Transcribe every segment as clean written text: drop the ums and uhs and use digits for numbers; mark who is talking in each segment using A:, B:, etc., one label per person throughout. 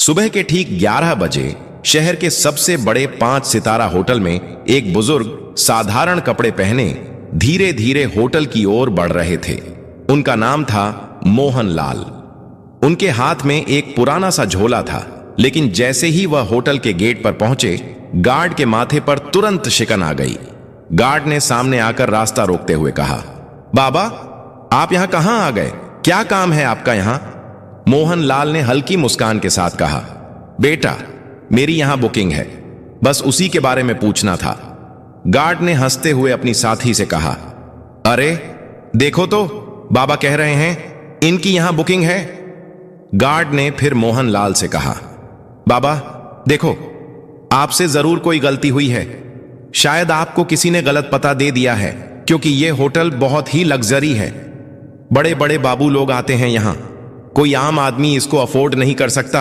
A: सुबह के ठीक 11 बजे शहर के सबसे बड़े 5 सितारा होटल में एक बुजुर्ग साधारण कपड़े पहने धीरे धीरे होटल की ओर बढ़ रहे थे। उनका नाम था मोहन लाल। उनके हाथ में एक पुराना सा झोला था, लेकिन जैसे ही वह होटल के गेट पर पहुंचे, गार्ड के माथे पर तुरंत शिकन आ गई। गार्ड ने सामने आकर रास्ता रोकते हुए कहा, बाबा, आप यहां कहां आ गए? क्या काम है आपका यहां? मोहन लाल ने हल्की मुस्कान के साथ कहा, बेटा, मेरी यहां बुकिंग है, बस उसी के बारे में पूछना था। गार्ड ने हंसते हुए अपनी साथी से कहा, अरे देखो तो, बाबा कह रहे हैं इनकी यहां बुकिंग है। गार्ड ने फिर मोहन लाल से कहा, बाबा देखो, आपसे जरूर कोई गलती हुई है। शायद आपको किसी ने गलत पता दे दिया है, क्योंकि यह होटल बहुत ही लग्जरी है। बड़े बड़े बाबू लोग आते हैं यहां, कोई आम आदमी इसको अफोर्ड नहीं कर सकता।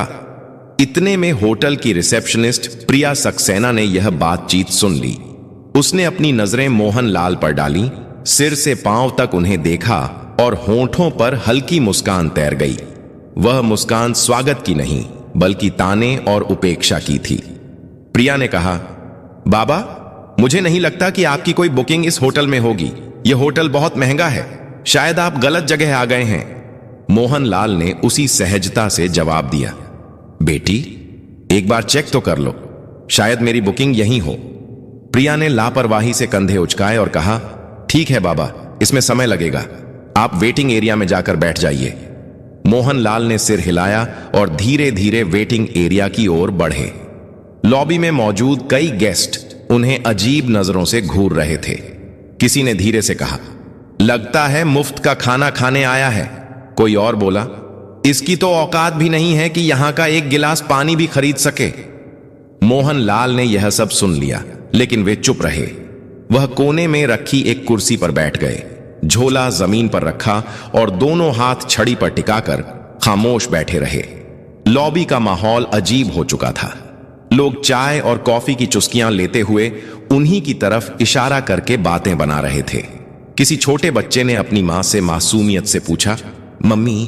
A: इतने में होटल की रिसेप्शनिस्ट प्रिया सक्सेना ने यह बातचीत सुन ली। उसने अपनी नजरें मोहन लाल पर डाली, सिर से पांव तक उन्हें देखा और होंठों पर हल्की मुस्कान तैर गई। वह मुस्कान स्वागत की नहीं, बल्कि ताने और उपेक्षा की थी। प्रिया ने कहा, बाबा, मुझे नहीं लगता कि आपकी कोई बुकिंग इस होटल में होगी। यह होटल बहुत महंगा है, शायद आप गलत जगह आ गए हैं। मोहन लाल ने उसी सहजता से जवाब दिया, बेटी, एक बार चेक तो कर लो, शायद मेरी बुकिंग यहीं हो। प्रिया ने लापरवाही से कंधे उचकाए और कहा, ठीक है बाबा, इसमें समय लगेगा, आप वेटिंग एरिया में जाकर बैठ जाइए। मोहन लाल ने सिर हिलाया और धीरे धीरे वेटिंग एरिया की ओर बढ़े। लॉबी में मौजूद कई गेस्ट उन्हें अजीब नजरों से घूर रहे थे। किसी ने धीरे से कहा, लगता है मुफ्त का खाना खाने आया है। कोई और बोला, इसकी तो औकात भी नहीं है कि यहां का एक गिलास पानी भी खरीद सके। मोहन लाल ने यह सब सुन लिया, लेकिन वे चुप रहे। वह कोने में रखी एक कुर्सी पर बैठ गए, झोला जमीन पर रखा और दोनों हाथ छड़ी पर टिकाकर खामोश बैठे रहे। लॉबी का माहौल अजीब हो चुका था। लोग चाय और कॉफी की चुस्कियां लेते हुए उन्हीं की तरफ इशारा करके बातें बना रहे थे। किसी छोटे बच्चे ने अपनी मां से मासूमियत से पूछा, मम्मी,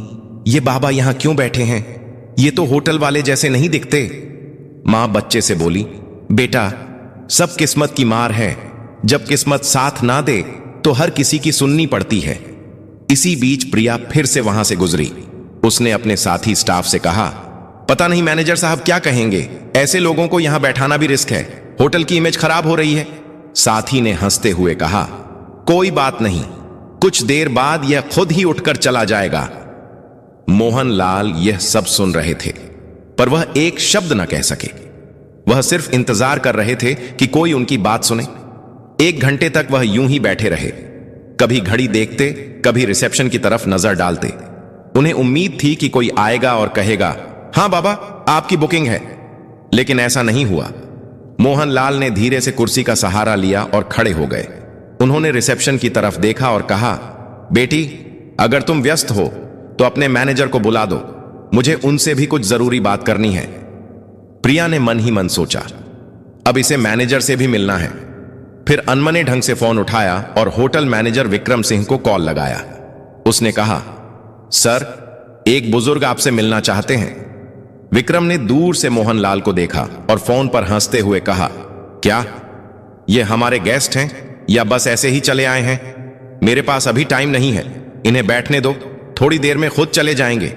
A: ये बाबा यहां क्यों बैठे हैं? ये तो होटल वाले जैसे नहीं दिखते। मां बच्चे से बोली, बेटा, सब किस्मत की मार है। जब किस्मत साथ ना दे तो हर किसी की सुननी पड़ती है। इसी बीच प्रिया फिर से वहां से गुजरी। उसने अपने साथी स्टाफ से कहा, पता नहीं मैनेजर साहब क्या कहेंगे, ऐसे लोगों को यहां बैठाना भी रिस्क है, होटल की इमेज खराब हो रही है। साथी ने हंसते हुए कहा, कोई बात नहीं, कुछ देर बाद यह खुद ही उठकर चला जाएगा। मोहन लाल यह सब सुन रहे थे, पर वह एक शब्द न कह सके। वह सिर्फ इंतजार कर रहे थे कि कोई उनकी बात सुने। 1 घंटे तक वह यूं ही बैठे रहे, कभी घड़ी देखते, कभी रिसेप्शन की तरफ नजर डालते। उन्हें उम्मीद थी कि कोई आएगा और कहेगा, हां बाबा, आपकी बुकिंग है, लेकिन ऐसा नहीं हुआ। मोहन लाल ने धीरे से कुर्सी का सहारा लिया और खड़े हो गए। उन्होंने रिसेप्शन की तरफ देखा और कहा, बेटी, अगर तुम व्यस्त हो तो अपने मैनेजर को बुला दो, मुझे उनसे भी कुछ जरूरी बात करनी है। प्रिया ने मन ही मन सोचा, अब इसे मैनेजर से भी मिलना है। फिर अनमने ढंग से फोन उठाया और होटल मैनेजर विक्रम सिंह को कॉल लगाया। उसने कहा, सर, एक बुजुर्ग आपसे मिलना चाहते हैं। विक्रम ने दूर से मोहन लाल को देखा और फोन पर हंसते हुए कहा, क्या ये हमारे गेस्ट हैं या बस ऐसे ही चले आए हैं? मेरे पास अभी टाइम नहीं है, इन्हें बैठने दो, थोड़ी देर में खुद चले जाएंगे।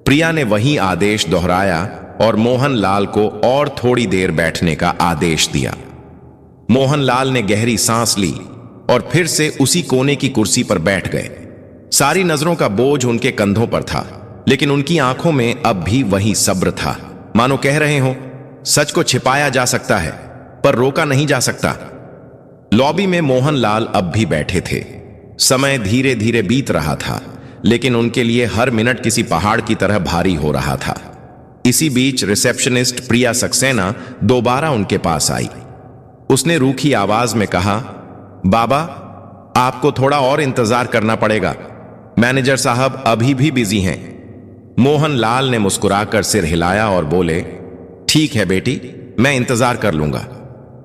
A: प्रिया ने वही आदेश दोहराया और मोहन लाल को और थोड़ी देर बैठने का आदेश दिया। मोहन लाल ने गहरी सांस ली और फिर से उसी कोने की कुर्सी पर बैठ गए। सारी नजरों का बोझ उनके कंधों पर था, लेकिन उनकी आंखों में अब भी वही सब्र था। मानो कह रहे हो, सच को छिपाया जा सकता है, पर रोका नहीं जा सकता। लॉबी में मोहन लाल अब भी बैठे थे। समय धीरे धीरे बीत रहा था, लेकिन उनके लिए हर मिनट किसी पहाड़ की तरह भारी हो रहा था। इसी बीच रिसेप्शनिस्ट प्रिया सक्सेना दोबारा उनके पास आई। उसने रूखी आवाज में कहा, बाबा, आपको थोड़ा और इंतजार करना पड़ेगा, मैनेजर साहब अभी भी बिजी हैं। मोहन लाल ने मुस्कुराकर सिर हिलाया और बोले, ठीक है बेटी, मैं इंतजार कर लूंगा।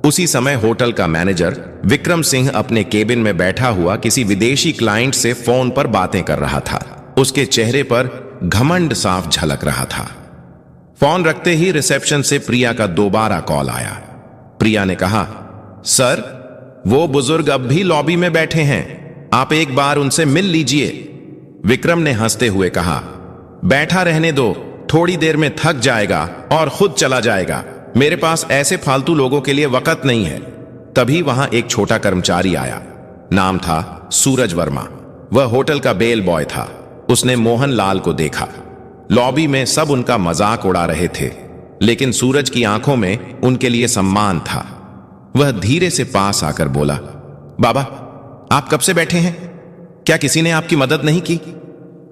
A: उसी समय होटल का मैनेजर विक्रम सिंह अपने केबिन में बैठा हुआ किसी विदेशी क्लाइंट से फोन पर बातें कर रहा था। उसके चेहरे पर घमंड साफ झलक रहा था। फोन रखते ही रिसेप्शन से प्रिया का दोबारा कॉल आया। प्रिया ने कहा, सर, वो बुजुर्ग अब भी लॉबी में बैठे हैं, आप एक बार उनसे मिल लीजिए। विक्रम ने हंसते हुए कहा, बैठा रहने दो, थोड़ी देर में थक जाएगा और खुद चला जाएगा। मेरे पास ऐसे फालतू लोगों के लिए वक्त नहीं है। तभी वहां एक छोटा कर्मचारी आया। नाम था सूरज वर्मा। वह होटल का बेल बॉय था। उसने मोहन लाल को देखा। लॉबी में सब उनका मजाक उड़ा रहे थे, लेकिन सूरज की आंखों में उनके लिए सम्मान था। वह धीरे से पास आकर बोला, बाबा, आप कब से बैठे हैं? क्या किसी ने आपकी मदद नहीं की?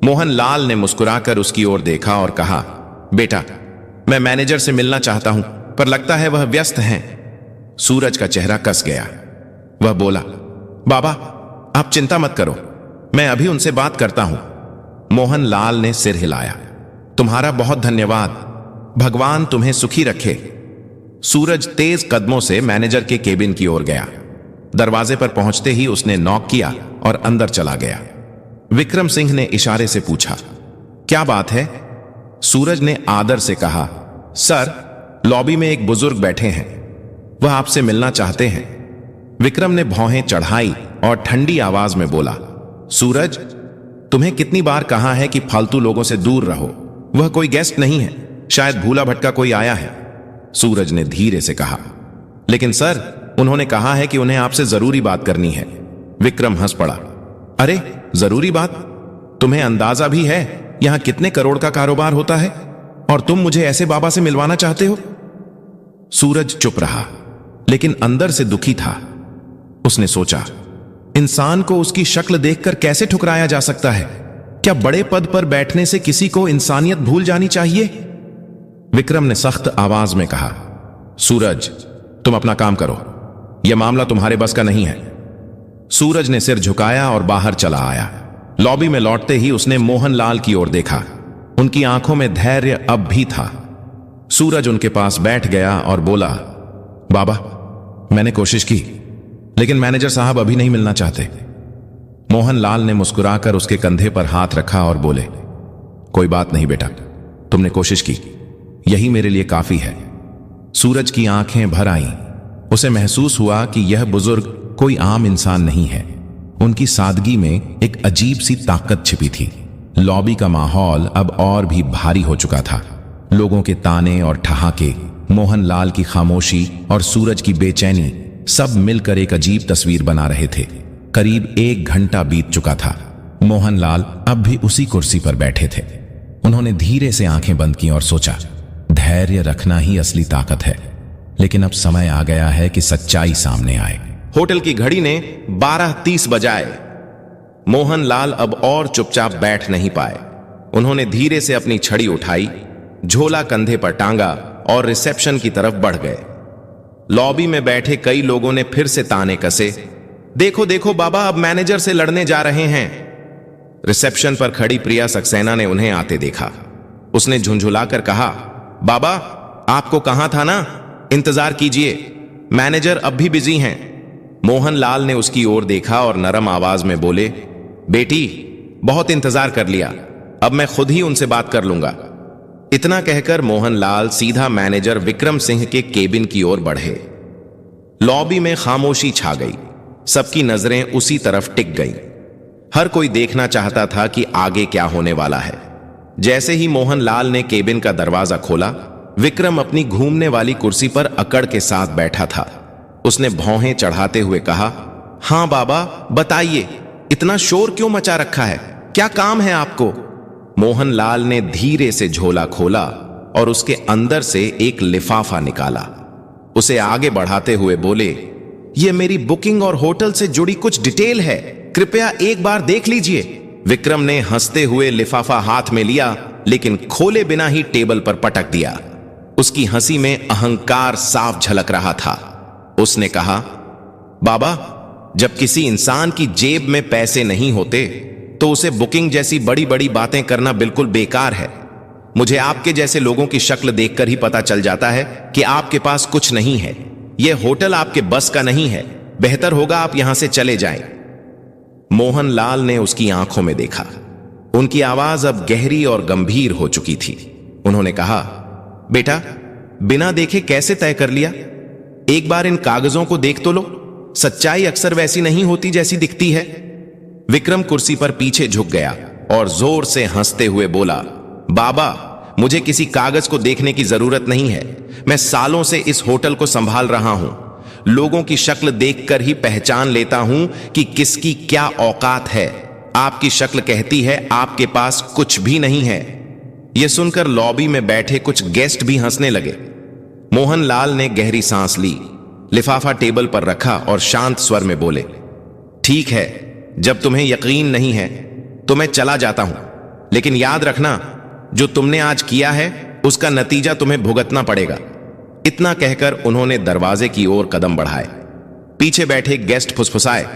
A: मोहन लाल ने मुस्कुराकर उसकी ओर देखा और कहा, बेटा, मैं मैनेजर से मिलना चाहता हूं, पर लगता है वह व्यस्त हैं। सूरज का चेहरा कस गया। वह बोला, बाबा, आप चिंता मत करो, मैं अभी उनसे बात करता हूं। मोहन लाल ने सिर हिलाया। तुम्हारा बहुत धन्यवाद, भगवान तुम्हें सुखी रखे। सूरज तेज कदमों से मैनेजर के केबिन की ओर गया। दरवाजे पर पहुंचते ही उसने नॉक किया और अंदर चला गया। विक्रम सिंह ने इशारे से पूछा, क्या बात है? सूरज ने आदर से कहा, सर, लॉबी में एक बुजुर्ग बैठे हैं, वह आपसे मिलना चाहते हैं। विक्रम ने भौहें चढ़ाई और ठंडी आवाज में बोला, सूरज, तुम्हें कितनी बार कहा है कि फालतू लोगों से दूर रहो। वह कोई गेस्ट नहीं है, शायद भूला भटका कोई आया है। सूरज ने धीरे से कहा, लेकिन सर, उन्होंने कहा है कि उन्हें आपसे जरूरी बात करनी है। विक्रम हंस पड़ा। अरे, जरूरी बात? तुम्हें अंदाजा भी है यहां कितने करोड़ का कारोबार होता है, और तुम मुझे ऐसे बाबा से मिलवाना चाहते हो? सूरज चुप रहा, लेकिन अंदर से दुखी था। उसने सोचा, इंसान को उसकी शक्ल देखकर कैसे ठुकराया जा सकता है? क्या बड़े पद पर बैठने से किसी को इंसानियत भूल जानी चाहिए? विक्रम ने सख्त आवाज में कहा, सूरज, तुम अपना काम करो, यह मामला तुम्हारे बस का नहीं है। सूरज ने सिर झुकाया और बाहर चला आया। लॉबी में लौटते ही उसने मोहन लाल की ओर देखा। उनकी आंखों में धैर्य अब भी था। सूरज उनके पास बैठ गया और बोला, बाबा, मैंने कोशिश की, लेकिन मैनेजर साहब अभी नहीं मिलना चाहते। मोहन लाल ने मुस्कुराकर उसके कंधे पर हाथ रखा और बोले, कोई बात नहीं बेटा, तुमने कोशिश की, यही मेरे लिए काफी है। सूरज की आंखें भर आईं। उसे महसूस हुआ कि यह बुजुर्ग कोई आम इंसान नहीं है। उनकी सादगी में एक अजीब सी ताकत छिपी थी। लॉबी का माहौल अब और भी भारी हो चुका था। लोगों के ताने और ठहाके, मोहन लाल की खामोशी और सूरज की बेचैनी सब मिलकर एक अजीब तस्वीर बना रहे थे। करीब 1 घंटा बीत चुका था। मोहन लाल अब भी उसी कुर्सी पर बैठे थे। उन्होंने धीरे से आंखें बंद की और सोचा, धैर्य रखना ही असली ताकत है। लेकिन अब समय आ गया है कि सच्चाई सामने आए। होटल की घड़ी ने 12:30 बजाए। मोहन लाल अब और चुपचाप बैठ नहीं पाए। उन्होंने धीरे से अपनी छड़ी उठाई, झोला कंधे पर टांगा और रिसेप्शन की तरफ बढ़ गए। लॉबी में बैठे कई लोगों ने फिर से ताने कसे, देखो देखो बाबा, अब मैनेजर से लड़ने जा रहे हैं। रिसेप्शन पर खड़ी प्रिया सक्सेना ने उन्हें आते देखा। उसने झुंझुलाकर कहा, बाबा, आपको कहा था ना, इंतजार कीजिए, मैनेजर अब भी बिजी हैं। मोहन लाल ने उसकी ओर देखा और नरम आवाज में बोले, बेटी, बहुत इंतजार कर लिया, अब मैं खुद ही उनसे बात कर लूंगा। इतना कहकर मोहन लाल सीधा मैनेजर विक्रम सिंह के केबिन की ओर बढ़े। लॉबी में खामोशी छा गई। सबकी नजरें उसी तरफ टिक गईं। हर कोई देखना चाहता था कि आगे क्या होने वाला है। जैसे ही मोहन लाल ने केबिन का दरवाजा खोला, विक्रम अपनी घूमने वाली कुर्सी पर अकड़ के साथ बैठा था। उसने भौहें चढ़ाते हुए कहा, हां बाबा, बताइए, इतना शोर क्यों मचा रखा है? क्या काम है आपको? मोहन लाल ने धीरे से झोला खोला और उसके अंदर से एक लिफाफा निकाला। उसे आगे बढ़ाते हुए बोले, यह मेरी बुकिंग और होटल से जुड़ी कुछ डिटेल है, कृपया एक बार देख लीजिए। विक्रम ने हंसते हुए लिफाफा हाथ में लिया, लेकिन खोले बिना ही टेबल पर पटक दिया। उसकी हंसी में अहंकार साफ झलक रहा था। उसने कहा, बाबा, जब किसी इंसान की जेब में पैसे नहीं होते तो उसे बुकिंग जैसी बड़ी बड़ी बातें करना बिल्कुल बेकार है। मुझे आपके जैसे लोगों की शक्ल देखकर ही पता चल जाता है कि आपके पास कुछ नहीं है। यह होटल आपके बस का नहीं है, बेहतर होगा आप यहां से चले जाएं। मोहन लाल ने उसकी आंखों में देखा। उनकी आवाज अब गहरी और गंभीर हो चुकी थी। उन्होंने कहा, बेटा, बिना देखे कैसे तय कर लिया? एक बार इन कागजों को देख तो लो। सच्चाई अक्सर वैसी नहीं होती जैसी दिखती है। विक्रम कुर्सी पर पीछे झुक गया और जोर से हंसते हुए बोला, बाबा, मुझे किसी कागज को देखने की जरूरत नहीं है। मैं सालों से इस होटल को संभाल रहा हूं। लोगों की शक्ल देखकर ही पहचान लेता हूं कि किसकी क्या औकात है। आपकी शक्ल कहती है आपके पास कुछ भी नहीं है। यह सुनकर लॉबी में बैठे कुछ गेस्ट भी हंसने लगे। मोहनलाल ने गहरी सांस ली, लिफाफा टेबल पर रखा और शांत स्वर में बोले, ठीक है, जब तुम्हें यकीन नहीं है तो मैं चला जाता हूं, लेकिन याद रखना, जो तुमने आज किया है उसका नतीजा तुम्हें भुगतना पड़ेगा। इतना कहकर उन्होंने दरवाजे की ओर कदम बढ़ाए। पीछे बैठे गेस्ट फुसफुसाए,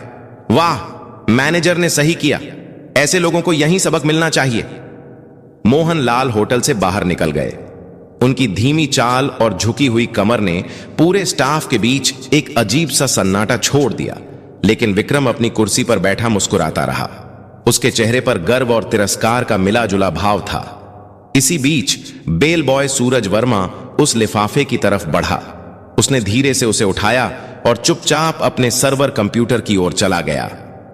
A: वाह, मैनेजर ने सही किया, ऐसे लोगों को यही सबक मिलना चाहिए। मोहनलाल होटल से बाहर निकल गए। उनकी धीमी चाल और झुकी हुई कमर ने पूरे स्टाफ के बीच एक अजीब सा सन्नाटा छोड़ दिया, लेकिन विक्रम अपनी कुर्सी पर बैठा मुस्कुराता रहा। उसके चेहरे पर गर्व और तिरस्कार का मिला जुला भाव था। इसी बीच बेल बॉय सूरज वर्मा उस लिफाफे की तरफ बढ़ा। उसने धीरे से उसे उठाया और चुपचाप अपने सर्वर कंप्यूटर की ओर चला गया।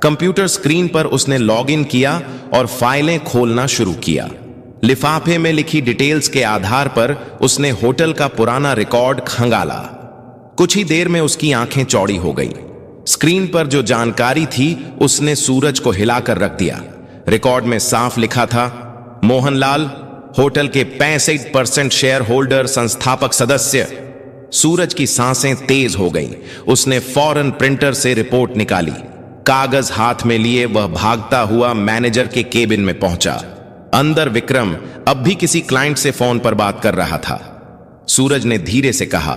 A: कंप्यूटर स्क्रीन पर उसने लॉगिन किया और फाइलें खोलना शुरू किया। लिफाफे में लिखी डिटेल्स के आधार पर उसने होटल का पुराना रिकॉर्ड खंगाला। कुछ ही देर में उसकी आंखें चौड़ी हो गई। स्क्रीन पर जो जानकारी थी उसने सूरज को हिलाकर रख दिया। रिकॉर्ड में साफ लिखा था, मोहनलाल, होटल के 65% शेयर होल्डर, संस्थापक सदस्य। सूरज की सांसें तेज हो गईं। उसने फौरन प्रिंटर से रिपोर्ट निकाली। कागज हाथ में लिए वह भागता हुआ मैनेजर के केबिन में पहुंचा। अंदर विक्रम अब भी किसी क्लाइंट से फोन पर बात कर रहा था। सूरज ने धीरे से कहा,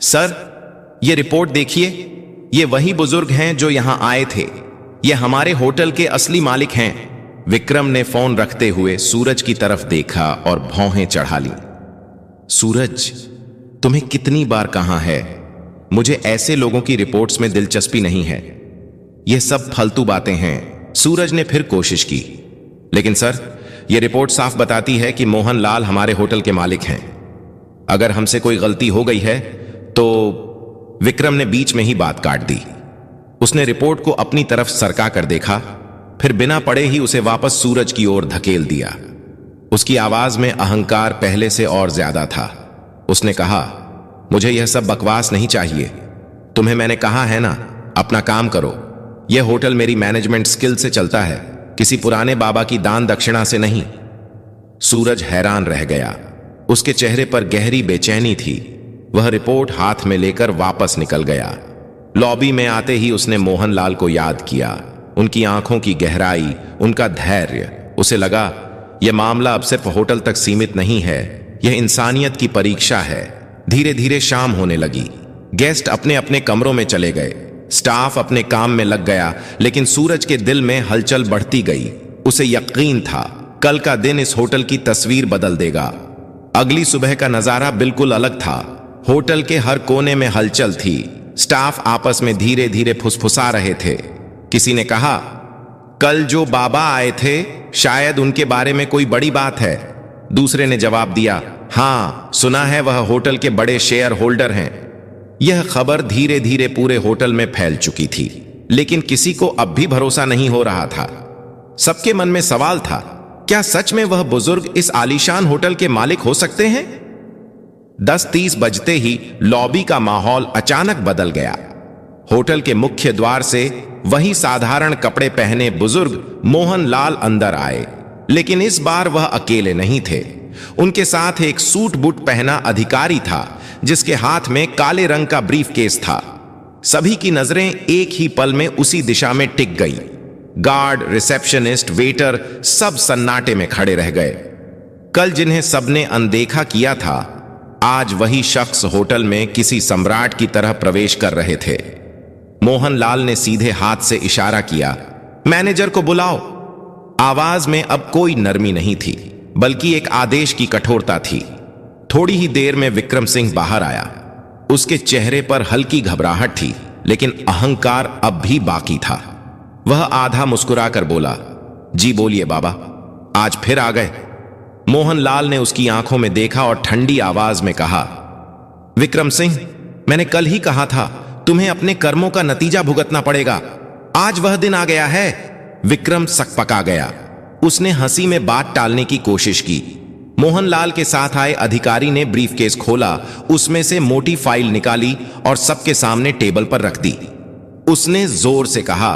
A: सर, यह रिपोर्ट देखिए, ये वही बुजुर्ग हैं जो यहां आए थे। ये हमारे होटल के असली मालिक हैं। विक्रम ने फोन रखते हुए सूरज की तरफ देखा और भौहें चढ़ा ली। सूरज, तुम्हें कितनी बार कहा है, मुझे ऐसे लोगों की रिपोर्ट्स में दिलचस्पी नहीं है। यह सब फालतू बातें हैं। सूरज ने फिर कोशिश की, लेकिन सर, यह रिपोर्ट साफ बताती है कि मोहनलाल हमारे होटल के मालिक हैं। अगर हमसे कोई गलती हो गई है तो। विक्रम ने बीच में ही बात काट दी। उसने रिपोर्ट को अपनी तरफ सरका कर देखा, फिर बिना पढ़े ही उसे वापस सूरज की ओर धकेल दिया। उसकी आवाज में अहंकार पहले से और ज्यादा था। उसने कहा, मुझे यह सब बकवास नहीं चाहिए। तुम्हें मैंने कहा है ना, अपना काम करो। यह होटल मेरी मैनेजमेंट स्किल से चलता है, किसी पुराने बाबा की दान दक्षिणा से नहीं। सूरज हैरान रह गया। उसके चेहरे पर गहरी बेचैनी थी। वह रिपोर्ट हाथ में लेकर वापस निकल गया। लॉबी में आते ही उसने मोहनलाल को याद किया। उनकी आंखों की गहराई, उनका धैर्य। उसे लगा, यह मामला अब सिर्फ होटल तक सीमित नहीं है, यह इंसानियत की परीक्षा है। धीरे धीरे शाम होने लगी। गेस्ट अपने अपने कमरों में चले गए। स्टाफ अपने काम में लग गया, लेकिन सूरज के दिल में हलचल बढ़ती गई। उसे यकीन था, कल का दिन इस होटल की तस्वीर बदल देगा। अगली सुबह का नजारा बिल्कुल अलग था। होटल के हर कोने में हलचल थी। स्टाफ आपस में धीरे धीरे फुसफुसा रहे थे। किसी ने कहा, कल जो बाबा आए थे, शायद उनके बारे में कोई बड़ी बात है। दूसरे ने जवाब दिया, हां, सुना है वह होटल के बड़े शेयर होल्डर हैं। यह खबर धीरे धीरे पूरे होटल में फैल चुकी थी, लेकिन किसी को अब भी भरोसा नहीं हो रहा था। सबके मन में सवाल था, क्या सच में वह बुजुर्ग इस आलीशान होटल के मालिक हो सकते हैं? 10:30 बजते ही लॉबी का माहौल अचानक बदल गया। होटल के मुख्य द्वार से वही साधारण कपड़े पहने बुजुर्ग मोहनलाल अंदर आए, लेकिन इस बार वह अकेले नहीं थे। उनके साथ एक सूट बूट पहना अधिकारी था, जिसके हाथ में काले रंग का ब्रीफकेस था। सभी की नजरें एक ही पल में उसी दिशा में टिक गई। गार्ड, रिसेप्शनिस्ट, वेटर सब सन्नाटे में खड़े रह गए। कल जिन्हें सबने अनदेखा किया था, आज वही शख्स होटल में किसी सम्राट की तरह प्रवेश कर रहे थे। मोहनलाल ने सीधे हाथ से इशारा किया, मैनेजर को बुलाओ। आवाज में अब कोई नरमी नहीं थी, बल्कि एक आदेश की कठोरता थी। थोड़ी ही देर में विक्रम सिंह बाहर आया। उसके चेहरे पर हल्की घबराहट थी, लेकिन अहंकार अब भी बाकी था। वह आधा मुस्कुराकर बोला, जी बोलिए बाबा, आज फिर आ गए। मोहनलाल ने उसकी आंखों में देखा और ठंडी आवाज में कहा, विक्रम सिंह, मैंने कल ही कहा था तुम्हें अपने कर्मों का नतीजा भुगतना पड़ेगा। आज वह दिन आ गया है। विक्रम सकपका गया। उसने हंसी में बात टालने की कोशिश की। मोहनलाल के साथ आए अधिकारी ने ब्रीफकेस खोला, उसमें से मोटी फाइल निकाली और सबके सामने टेबल पर रख दी। उसने जोर से कहा,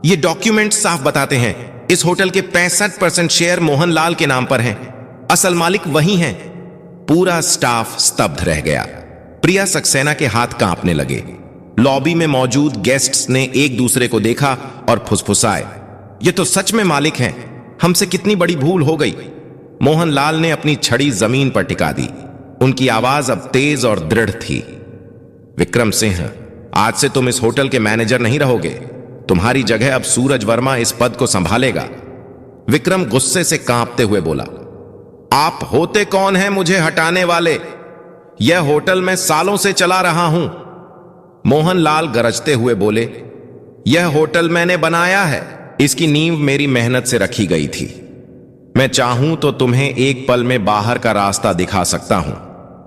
A: ये डॉक्यूमेंट साफ बताते हैं इस होटल के 65% शेयर मोहनलाल के नाम पर हैं। असल मालिक वही हैं। पूरा स्टाफ स्तब्ध रह गया। प्रिया सक्सेना के हाथ कांपने लगे। लॉबी में मौजूद गेस्ट्स ने एक दूसरे को देखा और फुसफुसाए, ये तो सच में मालिक हैं। हमसे कितनी बड़ी भूल हो गई। मोहनलाल ने अपनी छड़ी जमीन पर टिका दी। उनकी आवाज अब तेज और दृढ़ थी। विक्रम सिंह, आज से तुम इस होटल के मैनेजर नहीं रहोगे। तुम्हारी जगह अब सूरज वर्मा इस पद को संभालेगा। विक्रम गुस्से से कांपते हुए बोला, आप होते कौन हैं मुझे हटाने वाले? यह होटल मैं सालों से चला रहा हूं। मोहनलाल गरजते हुए बोले, यह होटल मैंने बनाया है। इसकी नींव मेरी मेहनत से रखी गई थी। मैं चाहूं तो तुम्हें एक पल में बाहर का रास्ता दिखा सकता हूं,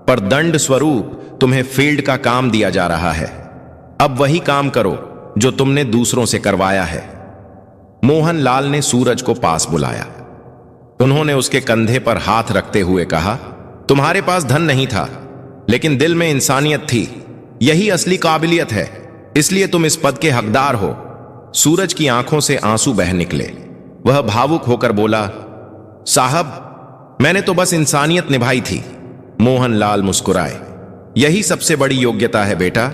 A: पर दंड स्वरूप तुम्हें फील्ड का काम दिया जा रहा है। अब वही काम करो जो तुमने दूसरों से करवाया है। मोहनलाल ने सूरज को पास बुलाया। उन्होंने उसके कंधे पर हाथ रखते हुए कहा, तुम्हारे पास धन नहीं था, लेकिन दिल में इंसानियत थी। यही असली काबिलियत है, इसलिए तुम इस पद के हकदार हो। सूरज की आंखों से आंसू बह निकले। वह भावुक होकर बोला, साहब, मैंने तो बस इंसानियत निभाई थी। मोहनलाल मुस्कुराए, यही सबसे बड़ी योग्यता है बेटा।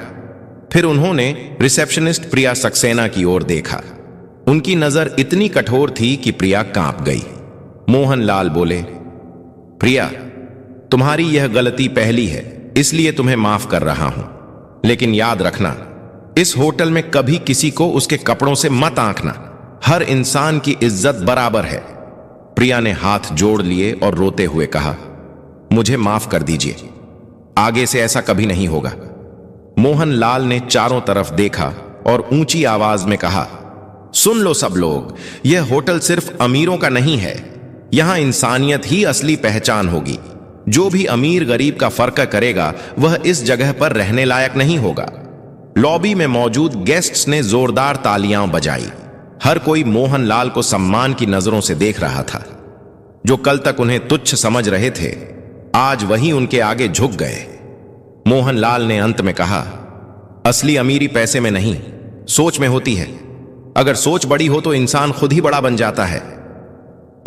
A: फिर उन्होंने रिसेप्शनिस्ट प्रिया सक्सेना की ओर देखा। उनकी नजर इतनी कठोर थी कि प्रिया कांप गई। मोहनलाल बोले, प्रिया, तुम्हारी यह गलती पहली है, इसलिए तुम्हें माफ कर रहा हूं। लेकिन याद रखना, इस होटल में कभी किसी को उसके कपड़ों से मत आंकना। हर इंसान की इज्जत बराबर है। प्रिया ने हाथ जोड़ लिए और रोते हुए कहा, मुझे माफ कर दीजिए, आगे से ऐसा कभी नहीं होगा। मोहनलाल ने चारों तरफ देखा और ऊंची आवाज में कहा, सुन लो सब लोग, यह होटल सिर्फ अमीरों का नहीं है। यहां इंसानियत ही असली पहचान होगी। जो भी अमीर गरीब का फर्क करेगा वह इस जगह पर रहने लायक नहीं होगा। लॉबी में मौजूद गेस्ट्स ने जोरदार तालियां बजाई। हर कोई मोहनलाल को सम्मान की नजरों से देख रहा था। जो कल तक उन्हें तुच्छ समझ रहे थे, आज वही उनके आगे झुक गए। मोहनलाल ने अंत में कहा, असली अमीरी पैसे में नहीं, सोच में होती है। अगर सोच बड़ी हो तो इंसान खुद ही बड़ा बन जाता है।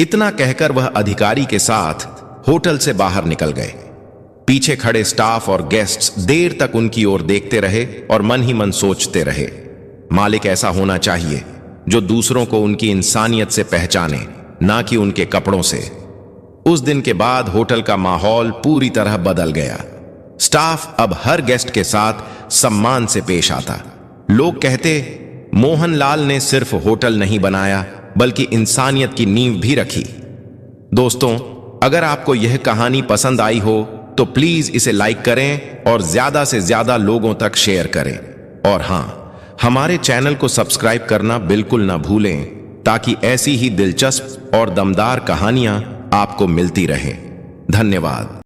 A: इतना कहकर वह अधिकारी के साथ होटल से बाहर निकल गए। पीछे खड़े स्टाफ और गेस्ट्स देर तक उनकी ओर देखते रहे और मन ही मन सोचते रहे, मालिक ऐसा होना चाहिए जो दूसरों को उनकी इंसानियत से पहचाने, ना कि उनके कपड़ों से। उस दिन के बाद होटल का माहौल पूरी तरह बदल गया। स्टाफ अब हर गेस्ट के साथ सम्मान से पेश आता। लोग कहते, मोहनलाल ने सिर्फ होटल नहीं बनाया बल्कि इंसानियत की नींव भी रखी। दोस्तों, अगर आपको यह कहानी पसंद आई हो तो प्लीज इसे लाइक करें और ज्यादा से ज्यादा लोगों तक शेयर करें। और हां, हमारे चैनल को सब्सक्राइब करना बिल्कुल ना भूलें, ताकि ऐसी ही दिलचस्प और दमदार कहानियां आपको मिलती रहें। धन्यवाद।